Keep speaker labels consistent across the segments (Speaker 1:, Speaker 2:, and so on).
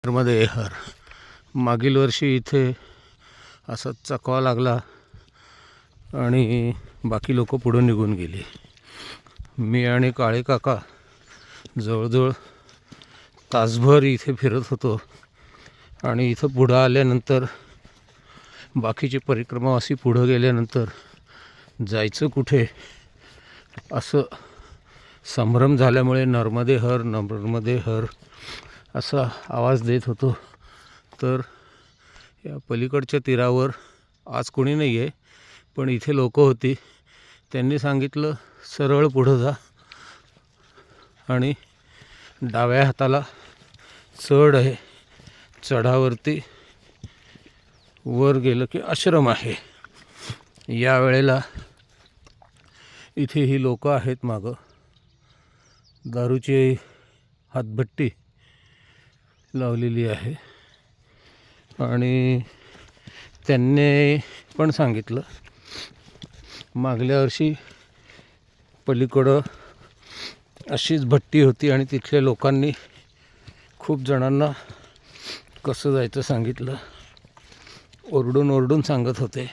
Speaker 1: मध्ये हर मागील वर्षी इथे असाच चकवा लागला आणि बाकी लोक पुढे निघून गेली. मी आणि काळे काका जवळजवळ तासभर इथे फिरत होतो आणि इथं पुढं आल्यानंतर बाकीचे परिक्रमावासी पुढं गेल्यानंतर जायचं कुठे असं संभ्रम झाल्यामुळे नर्मदे हर नर्मदे हर असा आवाज देत होतो. तर या पलीकडच्या तीरावर आज कोणी नाही आहे, पण इथे लोक होती. त्यांनी सांगितलं सरळ पुढं जा आणि डाव्या हाताला चढ आहे, चढावरती वर गेलं की आश्रम आहे. यावेळेला इथे ही लोक आहेत. मागं दारूची हातभट्टी लावलेली आहे आणि त्यांनी पण सांगितलं मागल्या वर्षी पलीकडं अशीच भट्टी होती आणि तिथल्या लोकांनी खूप जणांना कसं जायचं सांगितलं. ओरडून ओरडून सांगत होते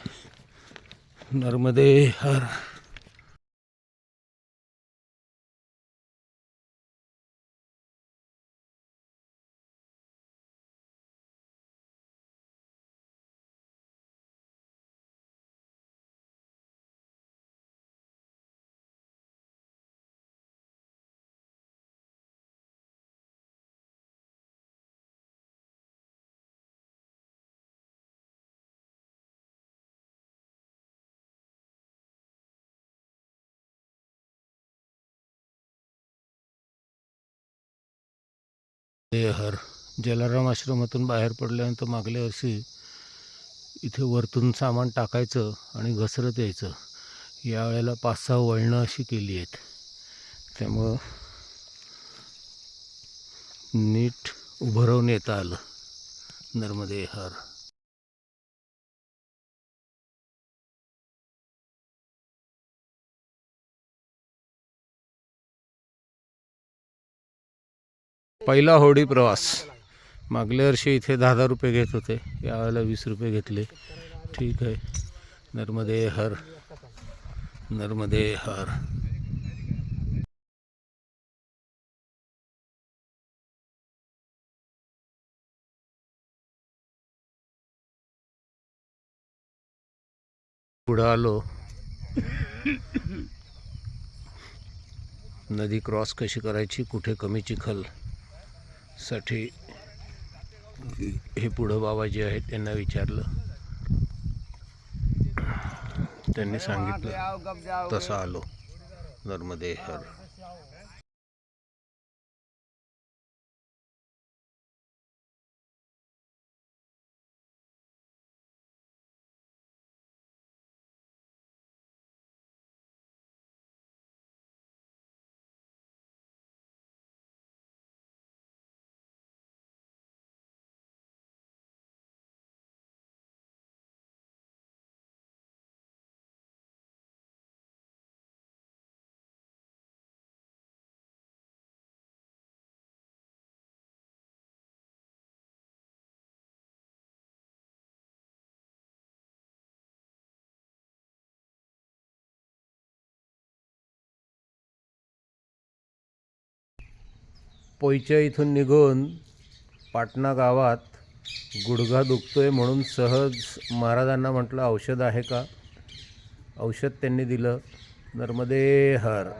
Speaker 1: नर्मदे हर. हर जलाराम आश्रमातून बाहेर पडल्यानंतर मागल्या वर्षी इथे वरतून सामान टाकायचं आणि घसरत यायचं. यावेळेला 5-6 वळणं अशी केली आहेत, त्यामुळं नीट उभं राहून येता आलं. नर्मदे हर. पहिला होडी प्रवास. मागल्या वर्षी इथे 10-10 रुपये घेत होते, यावेळेला 20 रुपये घेतले. ठीक आहे. नर्मदे हर नर्मदे हर. पुढं आलो. नदी क्रॉस कशी करायची, कुठे कमी चिखल साठी हे पुढं बाबाजी आहेत, त्यांना विचारलं. त्यांनी सांगितलं तसं आलो. नर्मदे हर. पोईच्या इथून निघून पाटणा गावात गुडघा दुखतोय म्हणून सहज महाराजांना म्हटलं औषध आहे का. औषध त्यांनी दिलं. नर्मदे हर.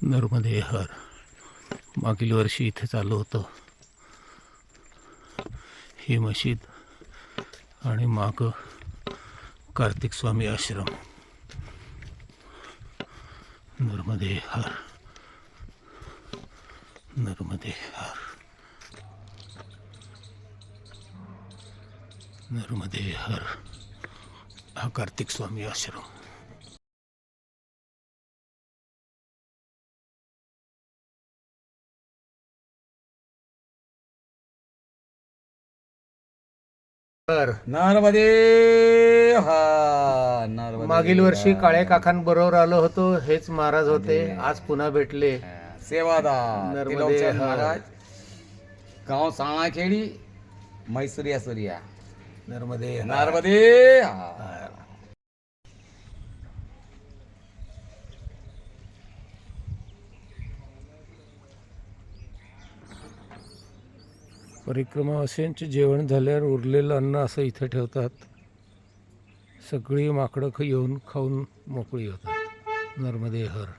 Speaker 1: नर्मदे हर. मागील वर्षी इथे चालू होतं ही मशीद आणि मागं कार्तिक स्वामी आश्रम. नर्मदे हर. नर्मदे हर. नर्मदे हर. हा कार्तिक स्वामी आश्रम.
Speaker 2: नर्मदे हा नर्मदे.
Speaker 1: मागील वर्षी काळ्या काकांबरोबर आलो होतो. हेच महाराज होते. आज पुन्हा भेटले.
Speaker 2: सेवादार
Speaker 1: नर्मदे
Speaker 2: त्रिलोकचंद
Speaker 1: हर.
Speaker 2: महाराज, गाव साळाखेडी, म्हैसूरिया सूर्या.
Speaker 1: नर्मदे हर.
Speaker 2: नर्मदे हा.
Speaker 1: परिक्रमावासियांचे जेवण झाल्यावर उरलेलं अन्न असं इथे ठेवतात. सगळी माकडं येऊन खाऊन मोकळी होतात. नर्मदे हर.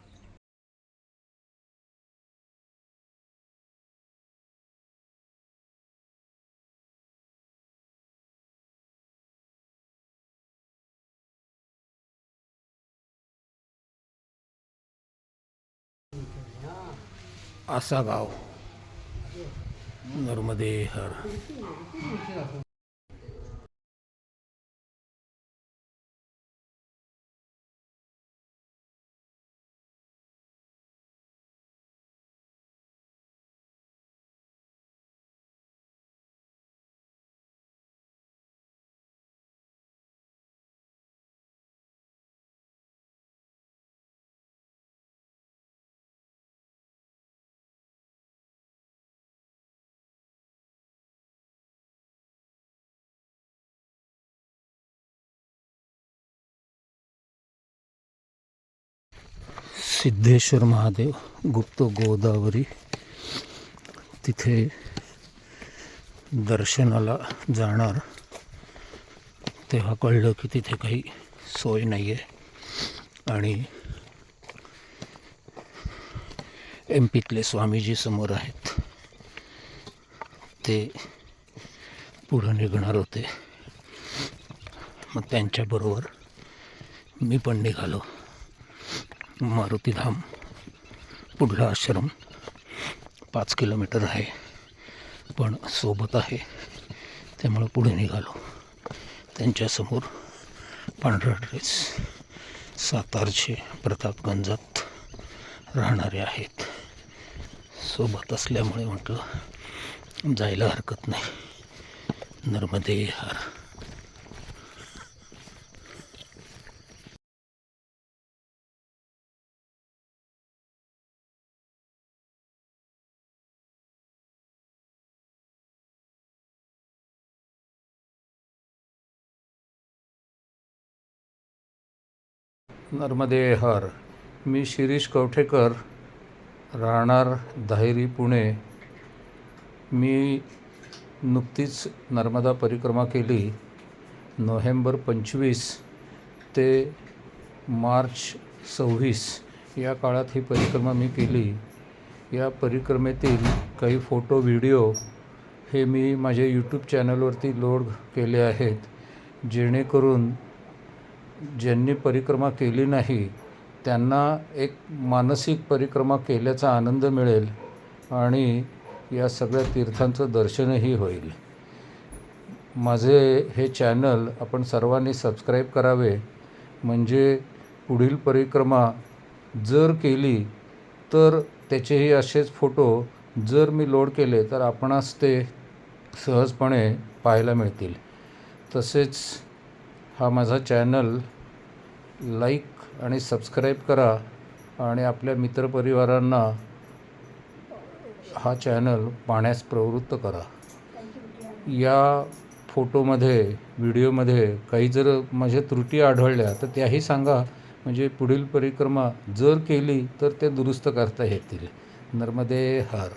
Speaker 1: असा गाव. नर्मदे हर. सिद्धेश्वर महादेव गुप्त गोदावरी. तिथे दर्शनाला जाणार तेव्हा कळलं की तिथे काही सोय नाही आहे आणि एम पीतले स्वामीजी समोर आहेत. ते पुढं निघणार होते. मग त्यांच्याबरोबर मी पण निघालो. मारुतीधाम पुढला आश्रम 5 किलोमीटर आहे, पण सोबत आहे त्यामुळं पुढे निघालो. त्यांच्यासमोर पांढरा ड्रेस सातारचे प्रतापगंजात राहणारे आहेत. सोबत असल्यामुळे म्हटलं जायला हरकत नाही. नर्मदे हर. नर्मदे हर. मी शिरीष कवठेकर, राहणार धायरी, पुणे. मी नुकतीच नर्मदा परिक्रमा केली. नोव्हेंबर 25 ते मार्च 26 या काळात ही परिक्रमा मी केली. या परिक्रमेतील काही फोटो व्हिडिओ हे मी माझ्या यूट्यूब चॅनलवरती लोड केले आहेत, जेणेकरून ज्यांनी परिक्रमा केली नाही त्यांना एक मानसिक परिक्रमा केल्याचा आनंद मिळेल आणि या सगळ्या तीर्थांचं दर्शनही होईल. माझे हे चॅनल आपण सर्वांनी सबस्क्राईब करावे, म्हणजे पुढील परिक्रमा जर केली तर त्याचेही असेच फोटो जर मी लोड केले तर आपणास ते सहजपणे पाहायला मिळतील. तसेच हा माझा चॅनल लाईक आणि सबस्क्राईब करा आणि आपल्या मित्रपरिवारांना हा चॅनल पाहण्यास प्रवृत्त करा. या फोटोमध्ये व्हिडिओमध्ये काही जर माझ्या त्रुटी आढळल्या तर त्याही सांगा, म्हणजे पुढील परिक्रमा जर केली तर ते दुरुस्त करता येतील. नर्मदे हर.